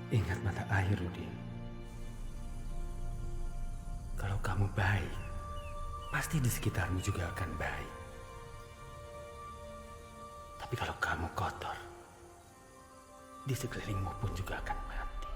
Ingat mata air, Rudi. Kalau kamu baik, pasti di sekitarmu juga akan baik. Tapi kalau kamu kotor, di sekelilingmu pun juga akan mati.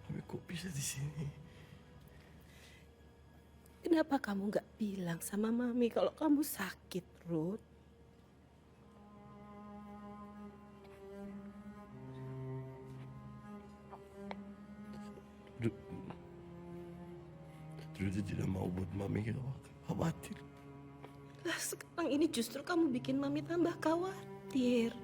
Mami, kok bisa di sini? Kenapa kamu nggak bilang sama Mami kalau kamu sakit, Ruth? Rudy tidak mau buat Mami khawatir. Lah sekarang ini justru kamu bikin Mami tambah khawatir.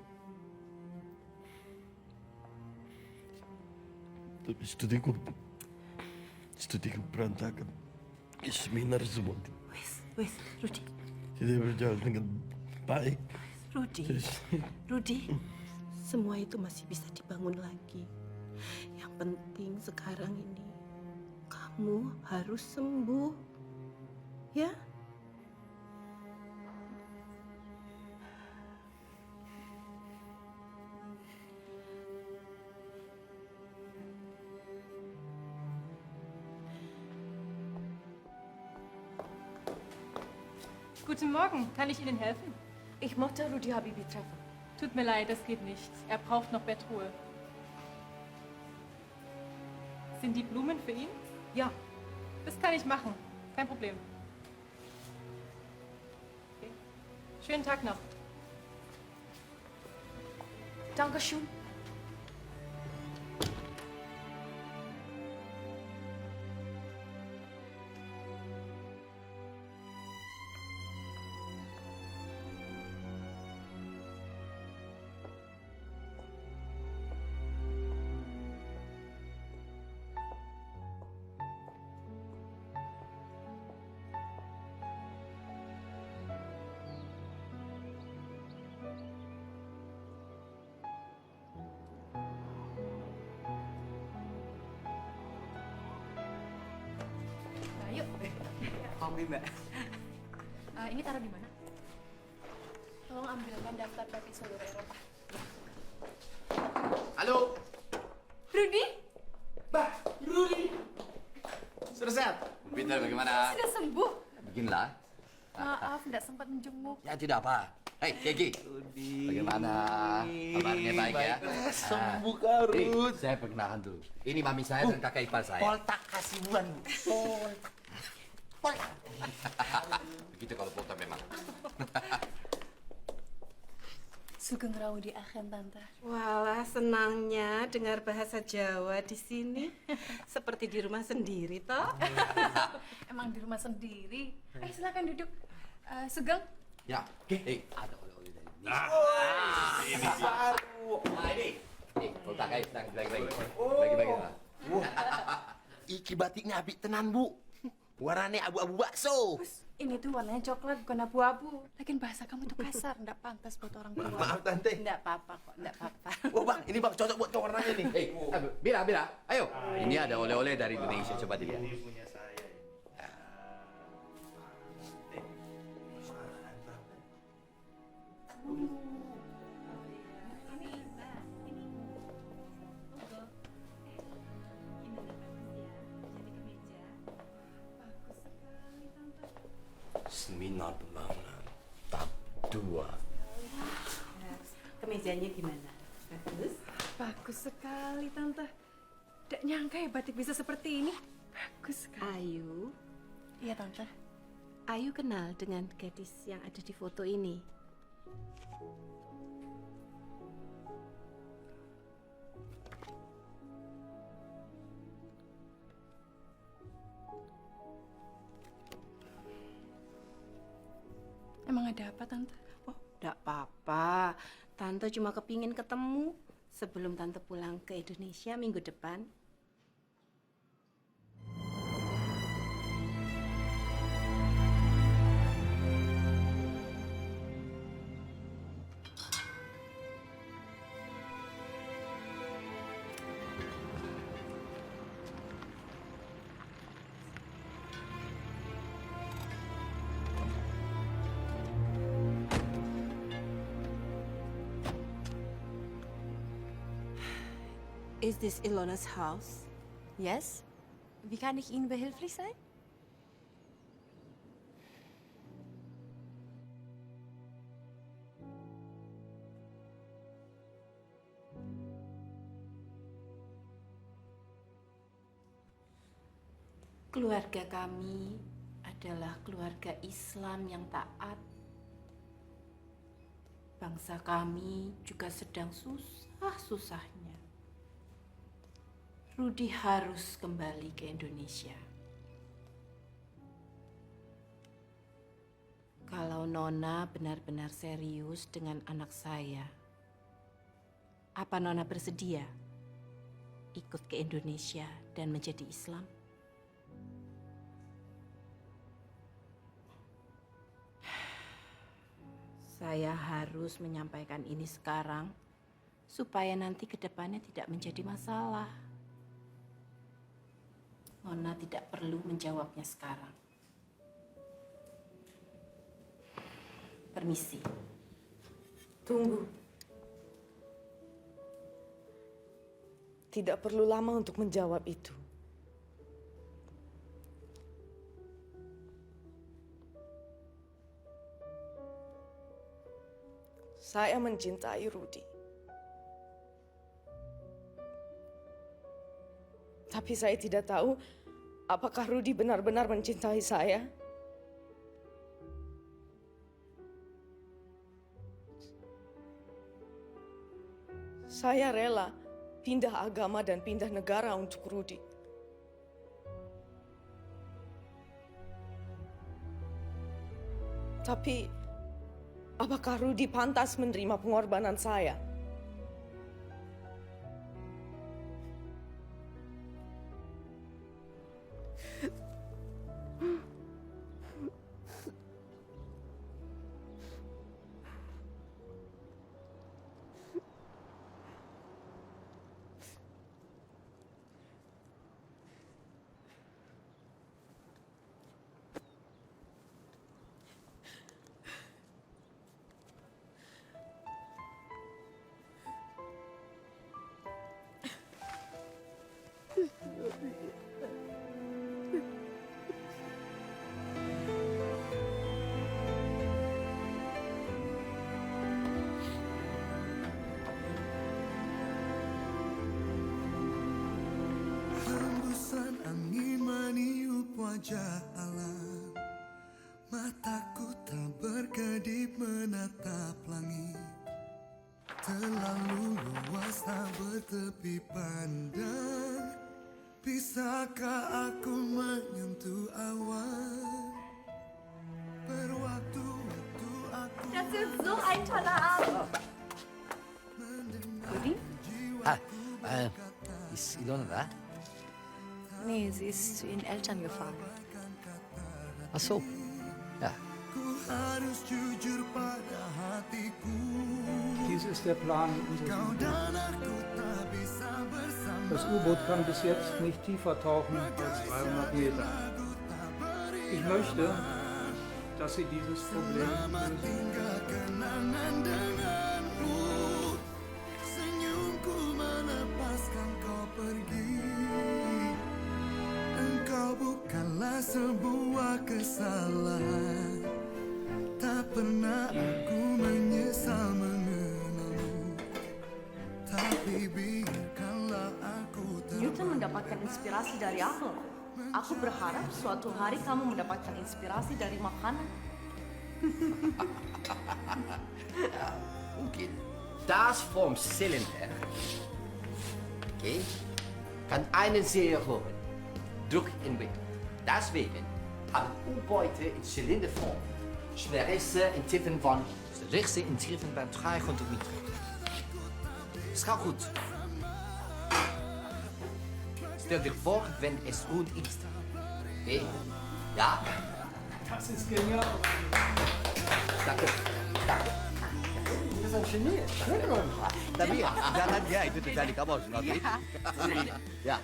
Tapi studiku berantakan. Seminar semua Wes, Rudy. tidak berjalan dengan baik. Rudy, semua itu masih bisa dibangun lagi. Yang penting sekarang ini kamu harus sembuh, ya? Guten Morgen, kann ich Ihnen helfen? Ich möchte Rudi Habibi treffen. Tut mir leid, das geht nicht. Er braucht noch Bettruhe. Sind die Blumen für ihn? Ja, Das kann ich machen. Kein Problem. Okay. Schönen Tag noch. danke schön. Nah, yuk. Oke, Mbak. Ini taruh di mana? Tolong ambilkan daftar bagi seluruh Eropa. Halo. Rudi, Bah, Rudi. Sudah sehat? Peter, bagaimana? sudah sembuh. Beginilah. Maaf, tidak sempat menjenguk. Ya, tidak apa. Hei, Kiki. Bagaimana? Kabarnya baik ya? Sembuh, Hei, Karut. saya perkenalkan dulu. Ini mami saya dan kakak ipar saya. Poltak kasibuan, Bu. Poltak. Begitu kalau foto memang. Sugeng Rawudi Achen, Tante. Walah, senangnya dengar bahasa Jawa di sini. Seperti di rumah sendiri, toh? Emang di rumah sendiri. Silakan duduk. Sugeng, Ya, hei, ada oleh-oleh dari ini. Ini baru. Nah, ini. Nih, kotak guys, bagi-bagi. Bagi-bagi lah. Iki batiknya abik tenan, Bu. Warnanya abu-abu bakso. Ini tuh warnanya coklat bukan abu-abu. Lagian bahasa kamu tuh kasar, nggak pantas buat orang tua. Maaf tante. Enggak apa-apa kok, enggak apa-apa. Oh bang, ini bang cocok buat warnanya nih. Bira, Bira, ayo. Ini ada oleh-oleh dari Indonesia, coba dilihat. Seminar pembangunan tahap 2. Kemejanya gimana? Bagus? Bagus sekali, Tante. Tidak nyangka ya batik bisa seperti ini. Bagus sekali. Ayu, Iya, Tante. Ayu kenal dengan gadis yang ada di foto ini. Emang ada apa, Tante? Oh, enggak apa-apa. Tante cuma kepingin ketemu sebelum Tante pulang ke Indonesia minggu depan. Is this Ilona's house? Yes? Wie kann ich Ihnen behilflich sein? Keluarga kami adalah keluarga Islam yang taat. Bangsa kami juga sedang susah-susahnya. Rudi harus kembali ke Indonesia. Kalau Nona benar-benar serius dengan anak saya, apa Nona bersedia ikut ke Indonesia dan menjadi Islam? Saya harus menyampaikan ini sekarang supaya nanti ke depannya tidak menjadi masalah. Nona tidak perlu menjawabnya sekarang. Permisi. Tunggu. Tidak perlu lama untuk menjawab itu. Saya mencintai Rudi. Tapi saya tidak tahu apakah Rudi benar-benar mencintai saya. Saya rela pindah agama dan pindah negara untuk Rudi. Tapi, apakah Rudi pantas menerima pengorbanan saya? Hembusan angin meniup wajah alam, mataku tak berkedip menatap langit. Terlalu luas tak bertepi pandang, bisakah aku menyentuh awan? Berwaktu-waktu aku Das ist so ein toller Abend. Rudi? Ist Ilona da? Nee, sie ist zu ihren Eltern gefahren. Ach so. Ya. Ku harus jujur pada hatiku. Dies ist der Plan unseres Kau U-Boots. dan aku tak bisa bersama. Das U-Boot kann bis jetzt nicht tiefer tauchen als 300 Meter. Ich möchte, dass Sie dieses Problem lösen. Tinggal kenangan denganmu. Senyumku melepaskan kau pergi. Engkau bukanlah sebuah kesalahan. Tak pernah aku menyesal mengenalmu. Tapi biarkanlah aku Newton mendapatkan inspirasi dari aku. Aku berharap suatu hari kamu mendapatkan inspirasi dari makanan. Mungkin. Das vom Zylinder, okay, kann einen sehr hohen Druck entwickeln. Deswegen haben U-Boote in Zylinderform Schnellreise in Tiefen van rechtse in Tiefen van 300 Meter. Es gaat goed. Stel dir vor, wenn es rund ist. Okay? Ja? Das ist genial. Danke. Danke. Das ist ein Genie. Tapi jangan ya itu terjadi kamu harus ngakuin. Ya.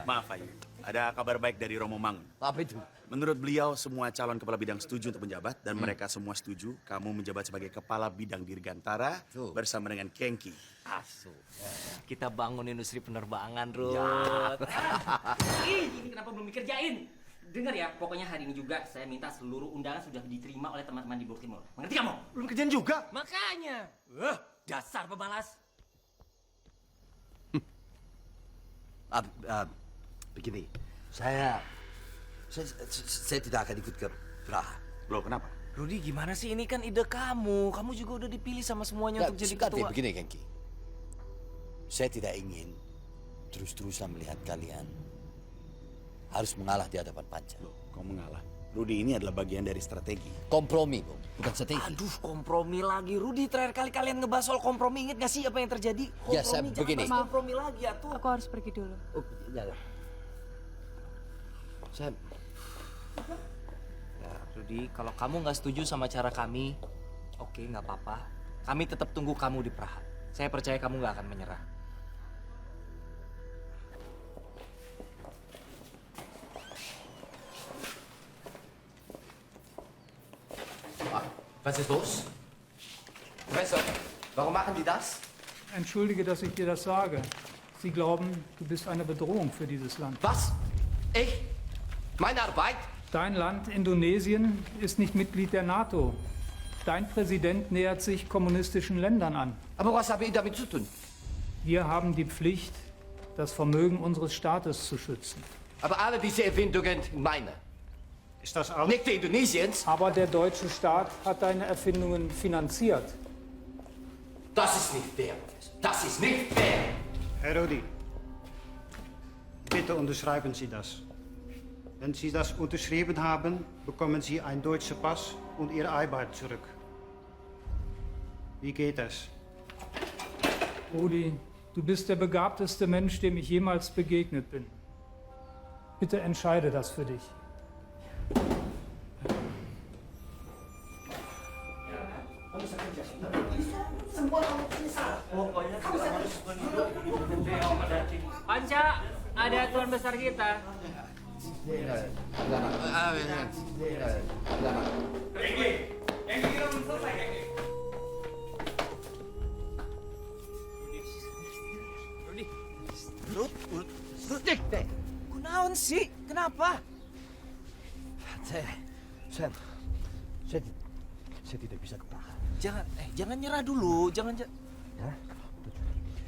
Maaf Ayu, ada kabar baik dari Romo Mangun. Apa itu? Menurut beliau, semua calon kepala bidang setuju untuk menjabat dan mereka semua setuju kamu menjabat sebagai kepala bidang dirgantara Tuh. bersama dengan Kengki. Asu. Kita bangun industri penerbangan, Rut. Ini kenapa belum dikerjain? Dengar ya, pokoknya hari ini juga saya minta seluruh undangan sudah diterima oleh teman-teman di Burg Timur. Mengerti kamu? Belum kerjaan juga? Makanya. Dasar pemalas. Begini, saya tidak akan ikut ke Praha. Loh, kenapa? Rudi, gimana sih? Ini kan ide kamu. Kamu juga udah dipilih sama semuanya untuk jadi ketua. Begini, Kengki. Saya tidak ingin terus-terusan melihat kalian harus mengalah di hadapan Panca. Loh, kau mengalah. Rudi ini adalah bagian dari strategi. Kompromi, Bung, bukan strategi. Aduh, kompromi lagi. Rudi, terakhir kali kalian ngebahas soal kompromi. Ingat gak sih apa yang terjadi? Kompromi, Ya, saya jangan begini. bahas kompromi lagi ya tuh. Aku harus pergi dulu. Oh, ya. Saya Ya, Rudi, kalau kamu nggak setuju sama cara kami, oke, nggak apa-apa. Kami tetap tunggu kamu di Praha. Saya percaya kamu nggak akan menyerah. Was ist los? Professor, warum machen die das? Entschuldige, dass ich dir das sage. Sie glauben, du bist eine Bedrohung für dieses Land. Was? Ich? Meine Arbeit? Dein Land, Indonesien, ist nicht Mitglied der NATO. Dein Präsident nähert sich kommunistischen Ländern an. Aber was habe ich damit zu tun? Wir haben die Pflicht, das Vermögen unseres Staates zu schützen. Aber alle diese Erfindungen sind meine. Ist das alles? Nicht die Indonesiens. Aber der deutsche Staat hat deine Erfindungen finanziert. Das ist nicht fair. Das ist nicht fair. Herr Rudi, bitte unterschreiben Sie das. Wenn Sie das unterschrieben haben, bekommen Sie einen deutschen Pass und Ihre Arbeit zurück. Wie geht es? Rudi, du bist der begabteste Mensch, dem ich jemals begegnet bin. Bitte entscheide das für dich. Panca, ada tuan besar kita. Rudi, kunaon sih? Kenapa? Saya tidak bisa ke Praha. Jangan nyerah dulu. Jangan. Hah?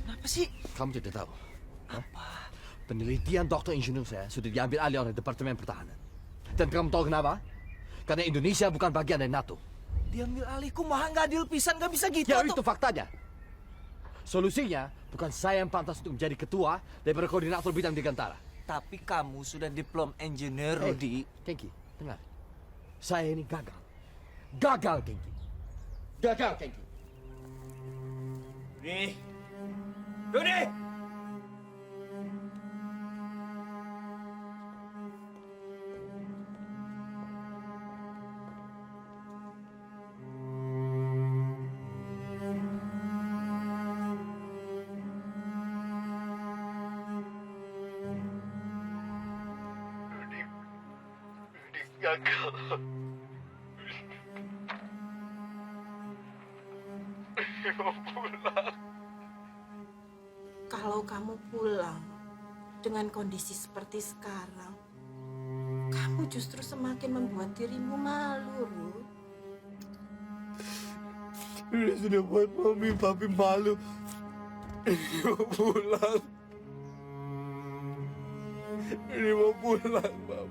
Kenapa sih? Kamu tidak tahu. Apa? Penelitian dokter insinyur saya sudah diambil alih oleh Departemen Pertahanan. Dan kamu tahu kenapa? Karena Indonesia bukan bagian dari NATO. Diambil alihku mah nggak adil pisan, nggak bisa gitu. Ya itu faktanya. Solusinya bukan saya yang pantas untuk menjadi ketua daripada koordinator bidang dirgantara. Tapi kamu sudah diplom engineer, Rudi. Kengki, dengar. Saya ini gagal. Gagal, Kengki. Gagal, Kengki. Rudi! gagal. Mau pulang. Kalau kamu pulang dengan kondisi seperti sekarang, kamu justru semakin membuat dirimu malu, Ruth. Ini sudah buat mami papi malu. Ini mau pulang. Ini mau pulang, Mam.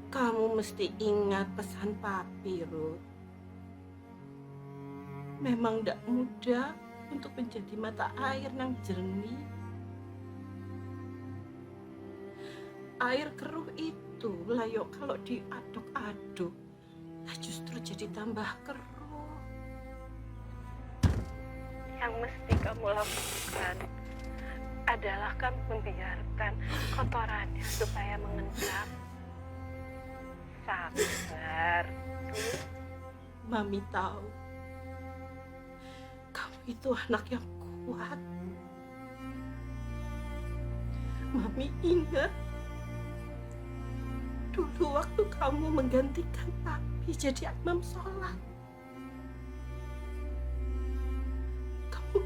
Kamu mesti ingat pesan papi, Ruth. Memang tidak mudah untuk menjadi mata air yang jernih. Air keruh itu layo kalau diaduk-aduk, justru jadi tambah keruh. Yang mesti kamu lakukan adalah kamu membiarkan kotorannya supaya mengendap. Sabar, Ruth. Mami tahu kamu itu anak yang kuat. Mami ingat dulu waktu kamu menggantikan papi jadi imam sholat. Kamu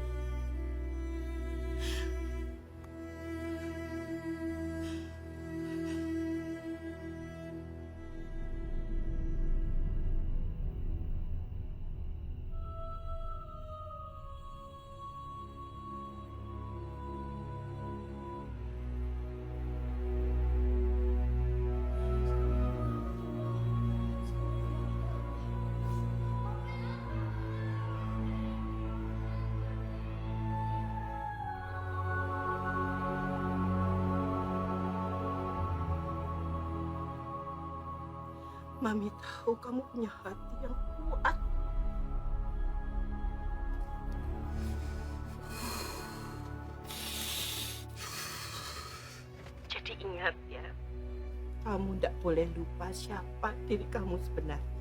Mami tahu kamu punya hati yang kuat. Jadi ingat ya, kamu tidak boleh lupa siapa diri kamu sebenarnya.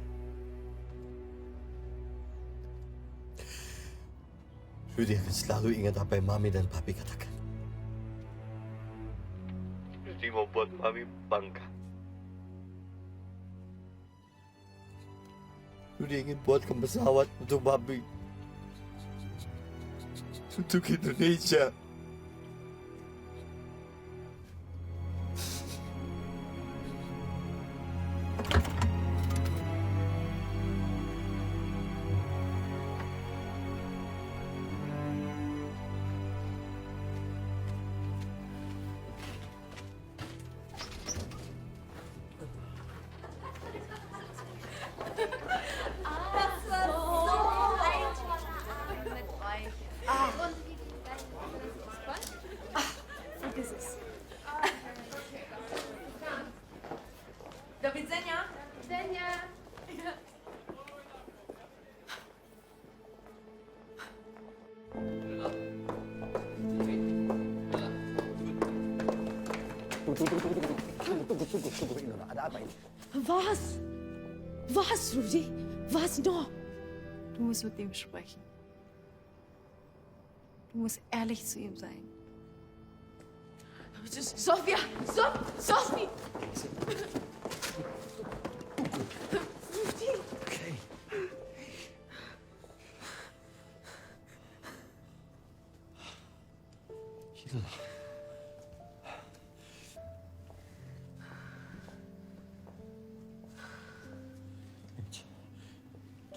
Rudy akan selalu ingat apa yang Mami dan Papi katakan. Rudy mau buat Mami bangga. Rudy ingin buatkan pesawat untuk Papi. Untuk Indonesia. Do widzenia. Widzenia. Tunggu, Ilona. Ada apa ini? Was? Was, Rudy? Was noch? Du musst mit ihm sprechen. Du musst ehrlich zu ihm sein. Sofia! Sophie! Okay. Ilona.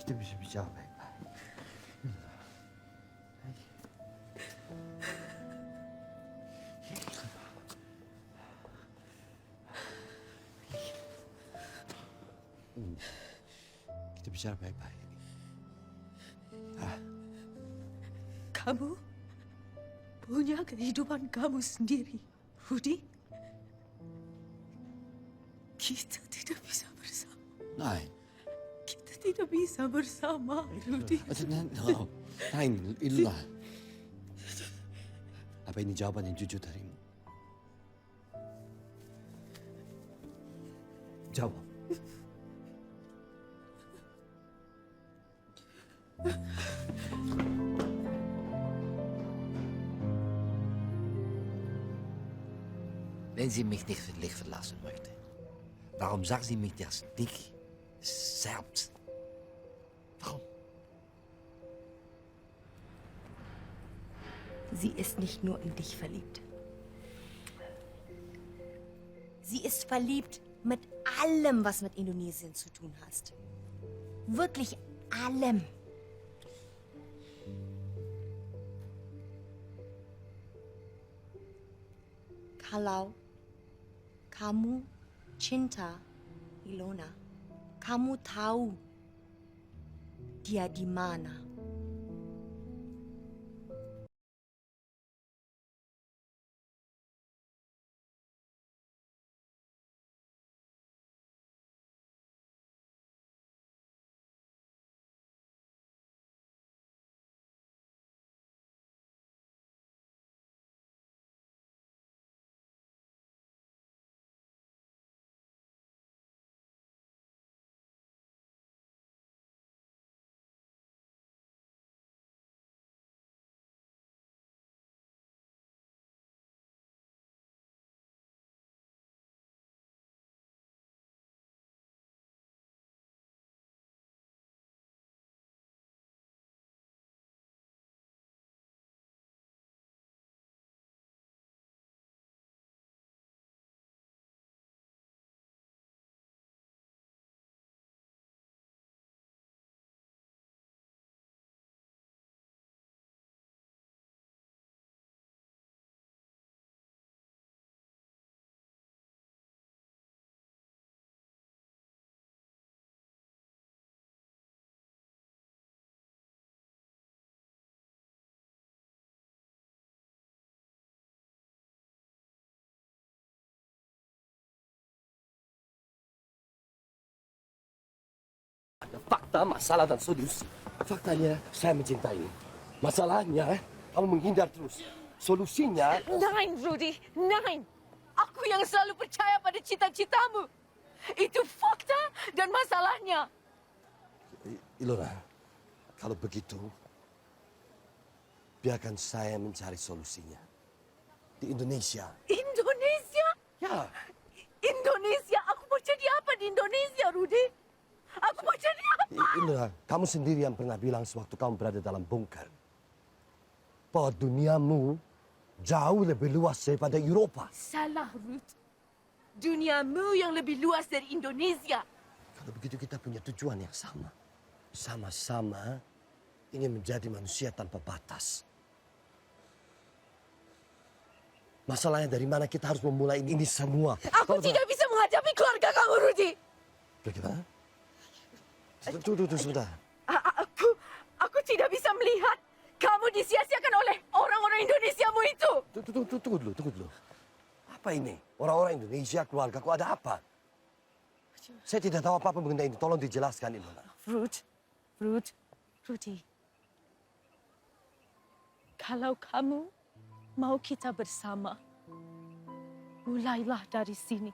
Kita bisa bicara baik-baik. Kita bicara baik-baik. Kamu punya kehidupan kamu sendiri, Rudy. Kita tidak bisa bersama. Nein. Kita tidak bisa bersama, Rudy. Nein, Ilona. Apa ini jawaban yang jujur darimu? Jawab. Wenn Sie mich nicht für Licht verlassen möchten, Warum sagt sie mich das nicht selbst? Warum? Sie ist nicht nur in dich verliebt. Sie ist verliebt mit allem, was mit Indonesien zu tun hast. Wirklich allem. Kalau kamu cinta Ilona, kamu tahu dia di mana. Ada fakta, masalah, dan solusi. Faktanya, saya mencintaimu. Masalahnya, kamu menghindar terus. Solusinya... Nein, Rudy, nein. Aku yang selalu percaya pada cita-citamu. Itu fakta dan masalahnya. Ilona, kalau begitu, biarkan saya mencari solusinya. Di Indonesia. Indonesia? Ya. Indonesia? Aku mau jadi apa di Indonesia, Rudy? Aku mau jadi apa? Ilona, kamu sendiri yang pernah bilang sewaktu kamu berada dalam bunker. Bahwa duniamu jauh lebih luas daripada Eropa. Salah, Ruth. Duniamu yang lebih luas dari Indonesia. Kalau begitu kita punya tujuan yang sama. Sama-sama ingin menjadi manusia tanpa batas. Masalahnya dari mana kita harus memulai ini semua. Aku tidak bisa menghadapi keluarga kamu, Rudy. Bagaimana? Tunggu sebentar. Aku tidak bisa melihat kamu disia-siakan oleh orang-orang Indonesiamu itu. Tunggu dulu. Apa ini? Orang-orang Indonesia, keluargaku, ada apa? Saya tidak tahu apa-apa mengenai ini. Tolong dijelaskan, Ilona. Rudy. Kalau kamu mau kita bersama, mulailah dari sini.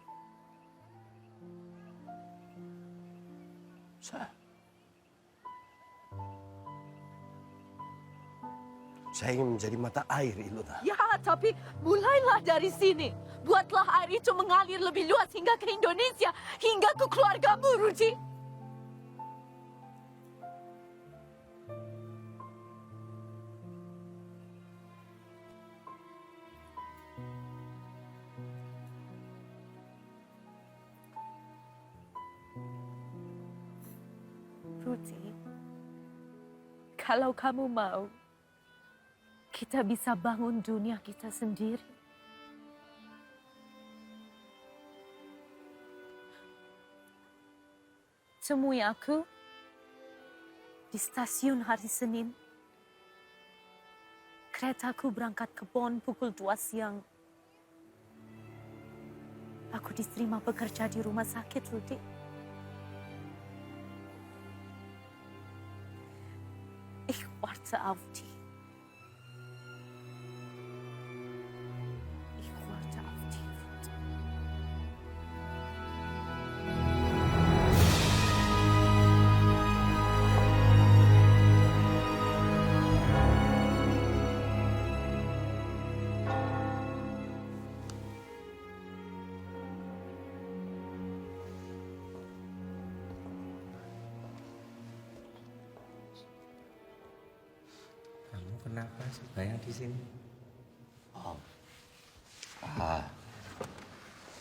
Saya ingin menjadi mata air, Ilona. Ya, tapi mulailah dari sini. Buatlah air itu mengalir lebih luas hingga ke Indonesia, hingga ke keluargamu, Rudy. Rudy, kalau kamu mau, kita bisa bangun dunia kita sendiri. Temui aku di stasiun hari Senin. Keretaku berangkat ke Bonn pukul 2 siang. Aku diterima bekerja di rumah sakit, Rudy. Ich warte auf dich. kenapa sih bayang di sini?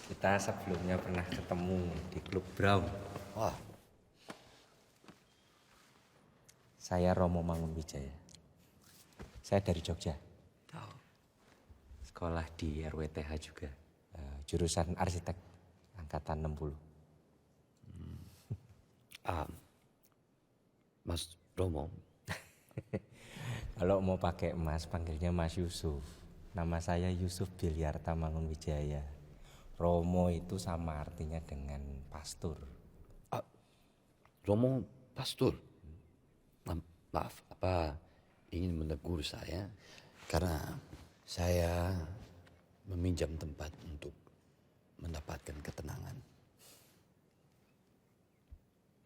Kita sebelumnya pernah ketemu di Klub Brown. Wah. Saya Romo Mangunwijaya. Saya dari Jogja. Tahu. Sekolah di RWTH juga. Jurusan arsitek angkatan 60. Mas Romo. Kalau mau pakai Mas, panggilnya Mas Yusuf. Nama saya Yusuf Bilyarta Mangunwijaya. Romo itu sama artinya dengan pastur. Romo pastur. Maaf, ingin menegur saya karena saya meminjam tempat untuk mendapatkan ketenangan.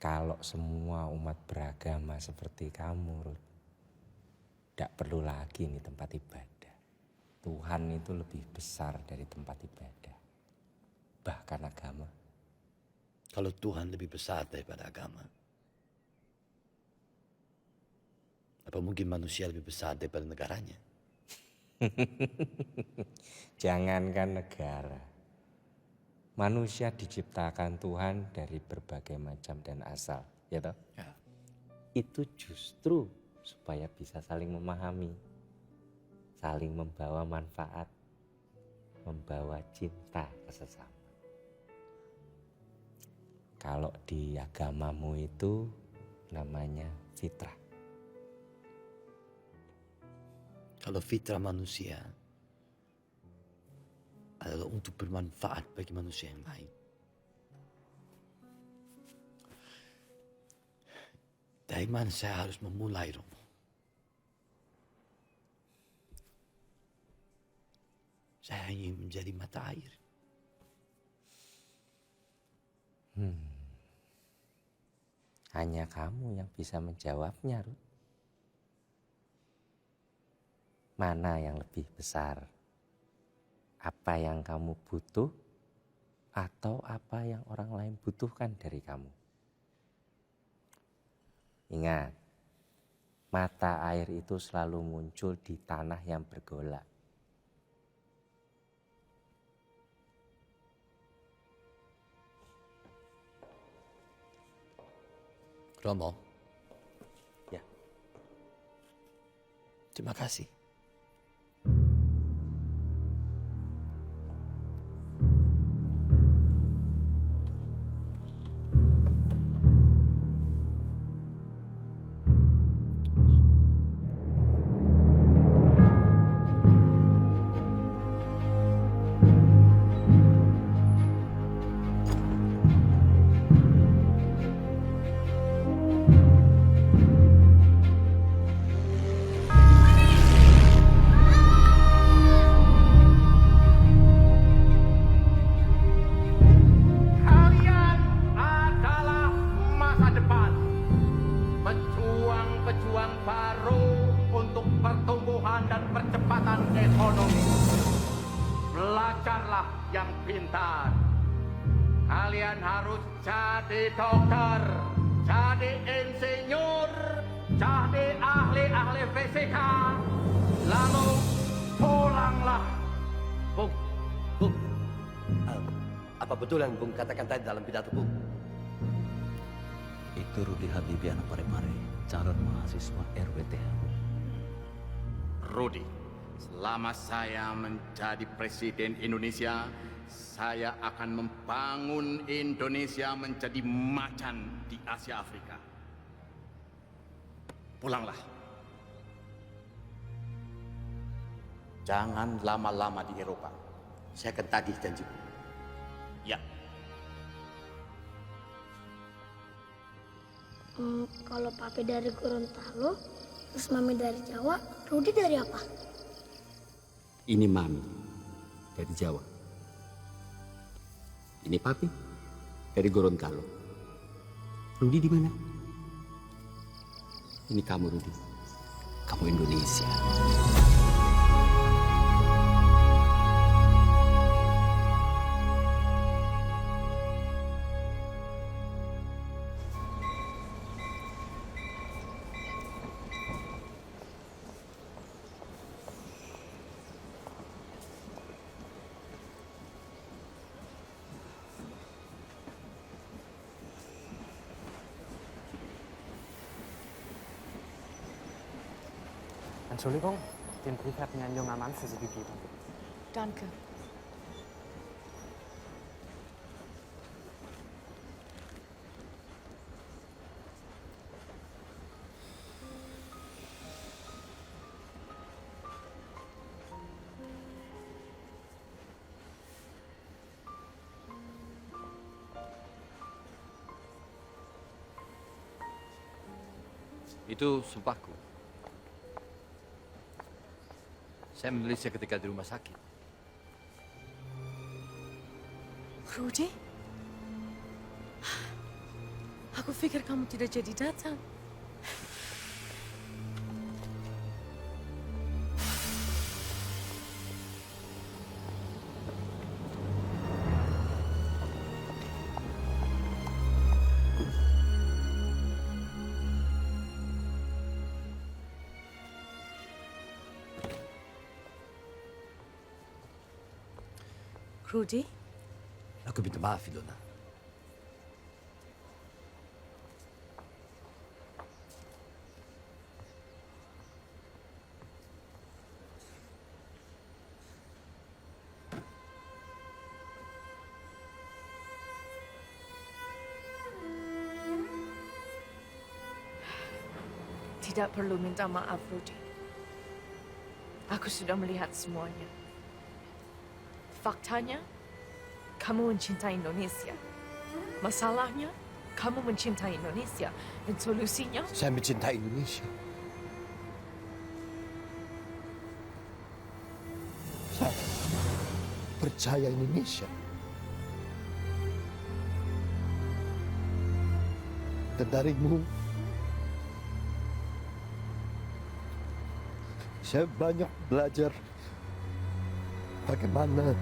Kalau semua umat beragama seperti kamu, Ruth, tidak perlu lagi nih tempat ibadah. Tuhan itu lebih besar dari tempat ibadah, bahkan agama. Kalau Tuhan lebih besar daripada agama, apa mungkin manusia lebih besar daripada negaranya? Jangankan negara. Manusia diciptakan Tuhan dari berbagai macam dan asal, ya toh? Ya. Itu justru supaya bisa saling memahami, saling membawa manfaat, membawa cinta ke sesama. Kalau di agamamu itu namanya fitrah. Kalau fitrah manusia adalah untuk bermanfaat bagi manusia yang lain. Dari mana saya harus memulai, Romo? Saya ingin menjadi mata air. Hanya kamu yang bisa menjawabnya, Ruth. Mana yang lebih besar? Apa yang kamu butuh atau apa yang orang lain butuhkan dari kamu? Ingat, mata air itu selalu muncul di tanah yang bergolak. Romo. Ya. Terima kasih. Belajarlah yang pintar. Kalian harus jadi dokter, jadi insinyur, jadi ahli-ahli fisika. Lalu pulanglah. Bung. Apa betul yang Bung katakan tadi dalam pidato Bung? Itu Rudi Habibie anak Parepare, calon mahasiswa RWTH. Rudi, selama saya menjadi presiden Indonesia, saya akan membangun Indonesia menjadi macan di Asia Afrika. Pulanglah. Jangan lama-lama di Eropa. Saya akan tagih janjiku. Ya. Kalau papi dari Gorontalo, terus mami dari Jawa, Rudi dari apa? Ini mami dari Jawa. Ini papi dari Gorontalo. Rudi di mana? Ini kamu, Rudi. Kamu Indonesia. Entschuldigung, den Brief hat mir ein junger Mann für Sie gegeben. Danke. Itu sumpahku. Saya menulisnya ketika di rumah sakit. Rudi? Aku pikir kamu tidak jadi datang. Rudi? Aku minta maaf, Ilona. Tidak perlu minta maaf, Rudi. Aku sudah melihat semuanya. Faktanya, kamu mencintai Indonesia. Masalahnya, kamu mencintai Indonesia. Dan solusinya... Saya mencintai Indonesia. Saya percaya Indonesia. Dan darimu, saya banyak belajar bagaimana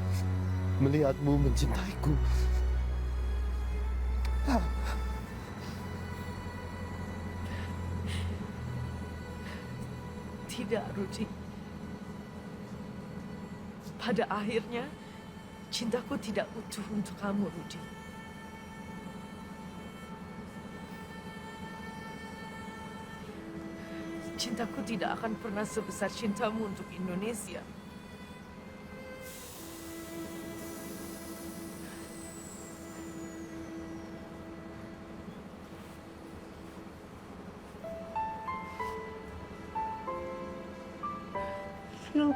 melihatmu mencintaiku. Tidak, Rudi. Pada akhirnya, cintaku tidak utuh untuk kamu, Rudi. Cintaku tidak akan pernah sebesar cintamu untuk Indonesia.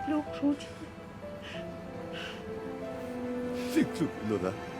Peluk, Rudi. Peluk, Ilona.